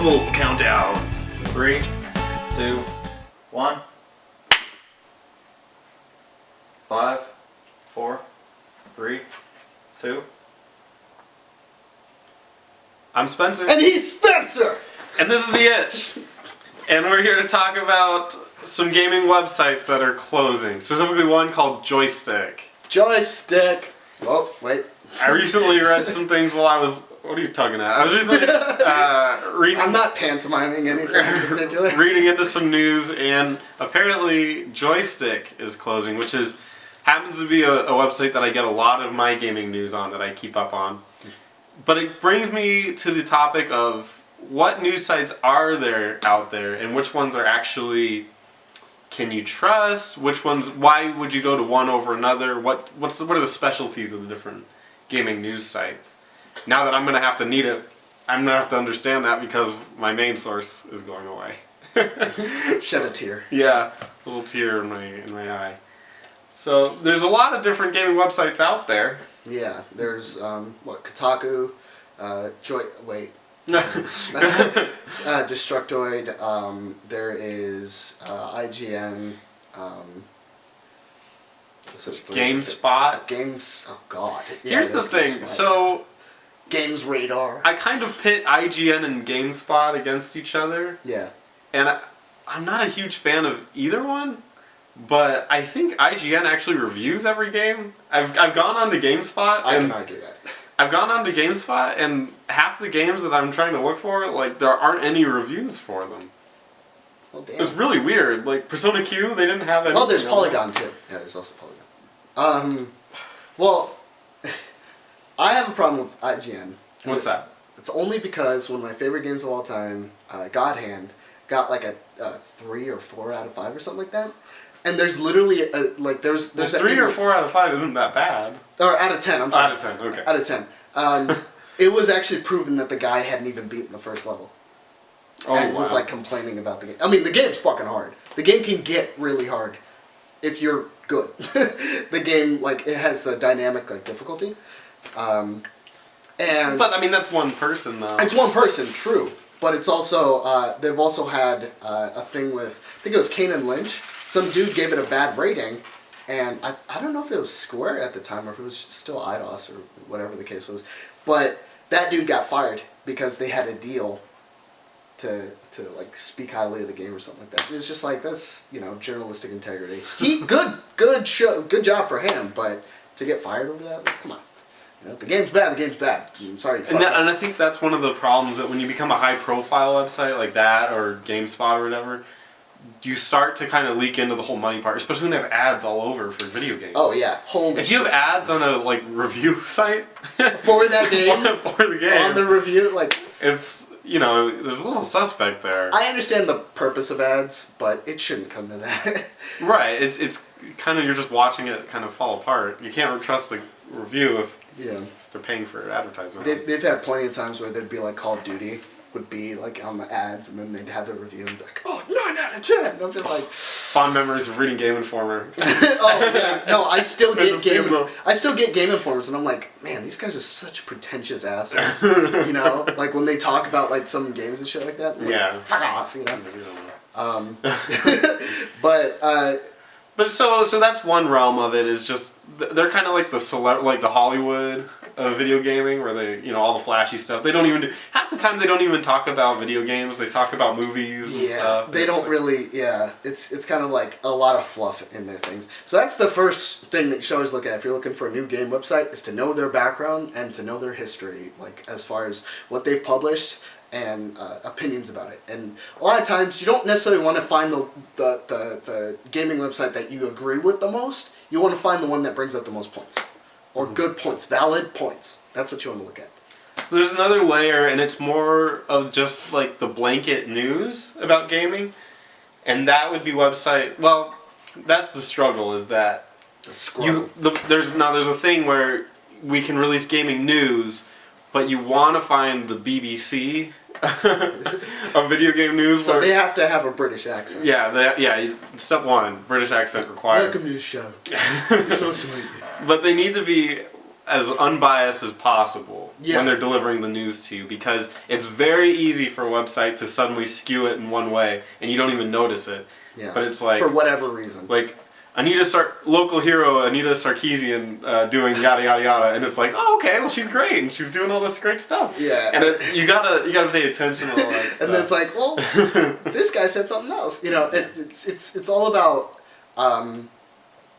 We'll count down. 3, 2, 1. 5, 4, 3, 2. I'm Spencer. And he's Spencer! And this is The Itch. And we're here to talk about some gaming websites that are closing. Specifically one called Joystick. Joystick! Oh, wait. I recently read some things while I was... What are you tugging at? I was recently reading... I'm not pantomiming anything in particular. Reading into some news, and apparently Joystick is closing, which happens to be a website that I get a lot of my gaming news on, that I keep up on. But it brings me to the topic of what news sites are there out there, and which ones are actually... Can you trust? Which ones? Why would you go to one over another? What are the specialties of the different gaming news sites? Now that I'm gonna have to need it, I'm gonna have to understand that because my main source is going away. Shed a tear. Yeah, a little tear in my eye. So there's a lot of different gaming websites out there. Yeah, there's Kotaku, Destructoid. There is IGN. GameSpot. Oh God. Yeah, Here's the thing. GameSpot. So Games Radar. I kind of pit IGN and GameSpot against each other. Yeah. And I'm not a huge fan of either one, but I think IGN actually reviews every game. I've gone on to GameSpot. I can argue that. I've gone on to GameSpot, and half the games that I'm trying to look for, like, there aren't any reviews for them. Oh, damn. It's really weird. Like, Persona Q, they didn't have any. Oh, there's Polygon too. Yeah, there's also Polygon. Well, I have a problem with IGN. What's that? It's only because one of my favorite games of all time, God Hand, got like a 3 or 4 out of 5 or something like that. And there's literally there's 3 or 4 out of 5 isn't that bad. Or out of 10. I'm sorry. Out of 10. Okay. Out of 10. It was actually proven that the guy hadn't even beaten the first level. Oh, and wow. was like complaining about the game. I mean, the game's fucking hard. The game can get really hard if you're good. The game, like, it has the dynamic like difficulty. But I mean, that's one person though. It's one person, true. But it's also they've also had a thing with, I think it was Kane and Lynch. Some dude gave it a bad rating, and I don't know if it was Square at the time or if it was still IDOS or whatever the case was. But that dude got fired because they had a deal to like speak highly of the game or something like that. It was just like, that's, you know, journalistic integrity. Good job for him, but to get fired over that, like, come on. You know, the game's bad. The game's bad. I'm sorry. And I think that's one of the problems, that when you become a high-profile website like that, or GameSpot or whatever, you start to kind of leak into the whole money part, especially when they have ads all over for video games. Oh yeah, holy. If you have ads on a like review site for that game, for the game, on the review, like, it's, you know, there's a little suspect there. I understand the purpose of ads, but it shouldn't come to that. Right. It's kind of, you're just watching it kind of fall apart. You can't trust a review if they're paying for advertisement. They've had plenty of times where they'd be like, Call of Duty would be like on the ads, and then they'd have the review and be like, oh, 9 out of 10. And I'm just like, fond memories of reading Game Informer. Oh yeah, no, I still get Game Informers, and I'm like, man, these guys are such pretentious assholes. You know, like when they talk about like some games and shit like that. Yeah. Like, fuck off, you know. But so that's one realm of it, is just they're kind of like the Hollywood of video gaming, where they, you know, all the flashy stuff. They don't even do, half the time they don't even talk about video games. They talk about movies and stuff. They don't really. Yeah, it's kind of like a lot of fluff in their things. So that's the first thing that you should always look at if you're looking for a new game website, is to know their background and to know their history, like as far as what they've published and opinions about it. And a lot of times you don't necessarily want to find the gaming website that you agree with the most. You want to find the one that brings up the most points. Or good points, valid points. That's what you want to look at. So there's another layer, and it's more of just like the blanket news about gaming. And that would be website, well, that's the struggle, is that there's a thing where we can release gaming news, but you want to find the BBC of video game news. So they have to have a British accent. Yeah. Step 1, British accent required. Welcome to the show. You're so sweet. But they need to be as unbiased as possible Yeah. when they're delivering the news to you, because it's very easy for a website to suddenly skew it in one way and you don't even notice it. Yeah. But it's like, for whatever reason. like local hero Anita Sarkeesian doing yada yada yada, and it's like, oh, okay, well, she's great and she's doing all this great stuff. Yeah. And you gotta pay attention to all that stuff. And then it's like, well, this guy said something else. You know, it's all about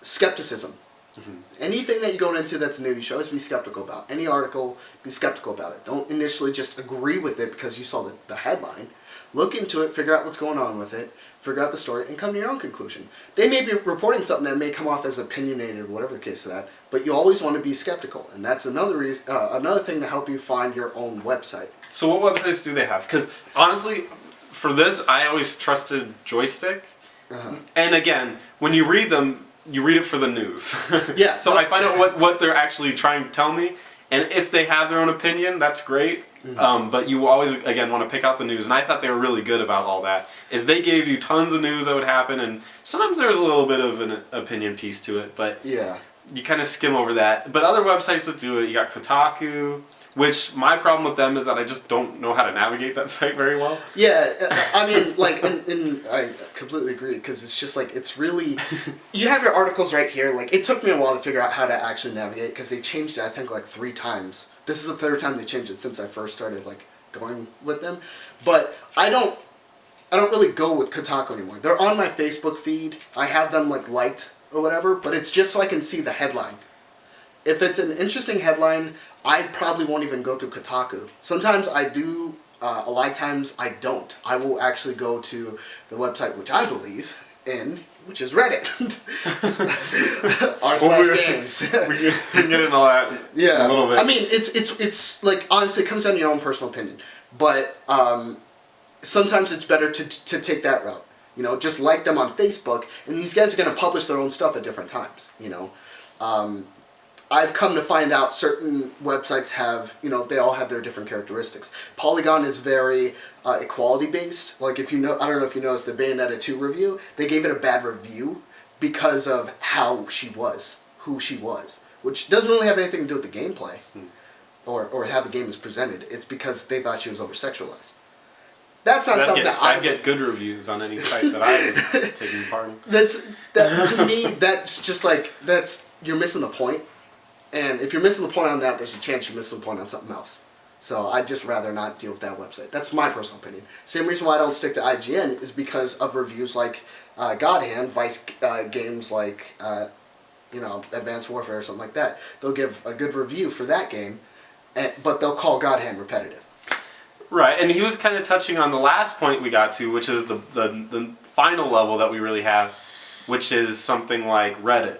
skepticism. Mm-hmm. Anything that you're going into that's new, you should always be skeptical about. Any article, be skeptical about it. Don't initially just agree with it because you saw the headline. Look into it, figure out what's going on with it, figure out the story, and come to your own conclusion. They may be reporting something that may come off as opinionated, or whatever the case of that, but you always want to be skeptical, and that's another thing to help you find your own website. So what websites do they have? Because honestly, for this, I always trusted Joystick. Uh-huh. And again, when you read them, you read it for the news. Yeah. So I find out what they're actually trying to tell me, and if they have their own opinion, that's great. Mm-hmm. But you always, again, want to pick out the news, and I thought they were really good about all that. Is they gave you tons of news that would happen, and sometimes there's a little bit of an opinion piece to it, but yeah, you kind of skim over that. But other websites that do it, you got Kotaku, which my problem with them is that I just don't know how to navigate that site very well. Yeah, I mean, like, and I completely agree, because it's just like, it's really, you have your articles right here. Like, it took me a while to figure out how to actually navigate, because they changed it, I think, like 3 times. This is the 3rd time they changed it since I first started, like, going with them. But I don't really go with Kotaku anymore. They're on my Facebook feed. I have them, like, liked or whatever, but it's just so I can see the headline. If it's an interesting headline, I probably won't even go through Kotaku. Sometimes I do, a lot of times I don't. I will actually go to the website which I believe in, which is Reddit. r/games. We can get into all that yeah. a little bit. I mean, it's like, honestly, it comes down to your own personal opinion. But sometimes it's better to take that route. You know, just like them on Facebook, and these guys are going to publish their own stuff at different times, you know. I've come to find out certain websites have, you know, they all have their different characteristics. Polygon is very equality-based. Like, if you know, I don't know if you noticed the Bayonetta 2 review, they gave it a bad review because of how she was, who she was, which doesn't really have anything to do with the gameplay or how the game is presented. It's because they thought she was over-sexualized. That's not something that I'd get good reviews on any site that I was taking part in. To me, that's just like, you're missing the point. And if you're missing the point on that, there's a chance you're missing the point on something else. So I'd just rather not deal with that website. That's my personal opinion. Same reason why I don't stick to IGN is because of reviews like God Hand, Vice games like you know, Advanced Warfare or something like that. They'll give a good review for that game, but they'll call God Hand repetitive. Right, and he was kind of touching on the last point we got to, which is the final level that we really have, which is something like Reddit,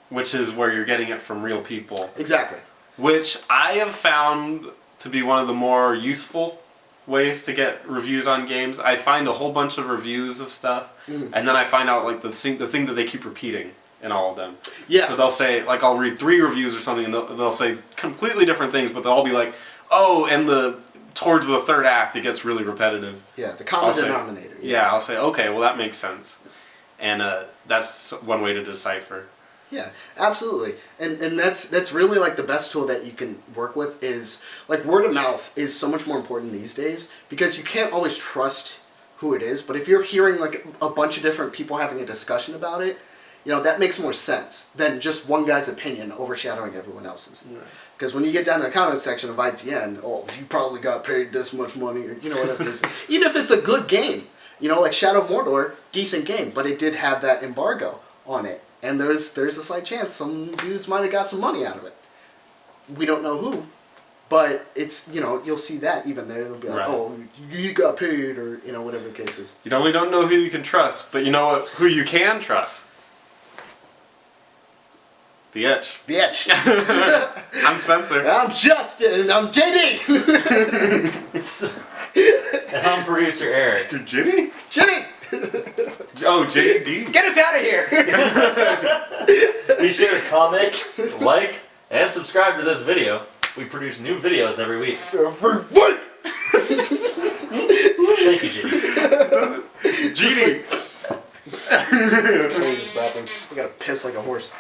which is where you're getting it from real people. Exactly. Which I have found to be one of the more useful ways to get reviews on games. I find a whole bunch of reviews of stuff, and then I find out like the thing that they keep repeating in all of them. Yeah. So they'll say, like, I'll read 3 reviews or something, and they'll say completely different things, but they'll all be like, oh, and towards the 3rd act, it gets really repetitive. Yeah, the common denominator. Yeah, I'll say, okay, well, that makes sense. And that's one way to decipher. Yeah, absolutely. And that's really like the best tool that you can work with is, like, word of mouth is so much more important these days because you can't always trust who it is, but if you're hearing like a bunch of different people having a discussion about it, you know, that makes more sense than just one guy's opinion overshadowing everyone else's. Because when you get down to the comment section of IGN, oh, you probably got paid this much money, or, you know, whatever it is. Even if it's a good game, you know, like Shadow of Mordor, decent game, but it did have that embargo on it. And there's a slight chance some dudes might have got some money out of it. We don't know who, but it's, you know, you'll see that even there. It'll be like, oh, you got paid, or, you know, whatever the case is. You only don't know who you can trust, but you know what? Who you can trust. The Etch. The Etch. I'm Spencer. I'm Justin. And I'm JD. And I'm producer Eric. Jimmy? Jimmy. Oh, JD. Get us out of here. Be sure to comment, like, and subscribe to this video. We produce new videos every week. Thank you, Jimmy. Genie. I gotta piss like a horse.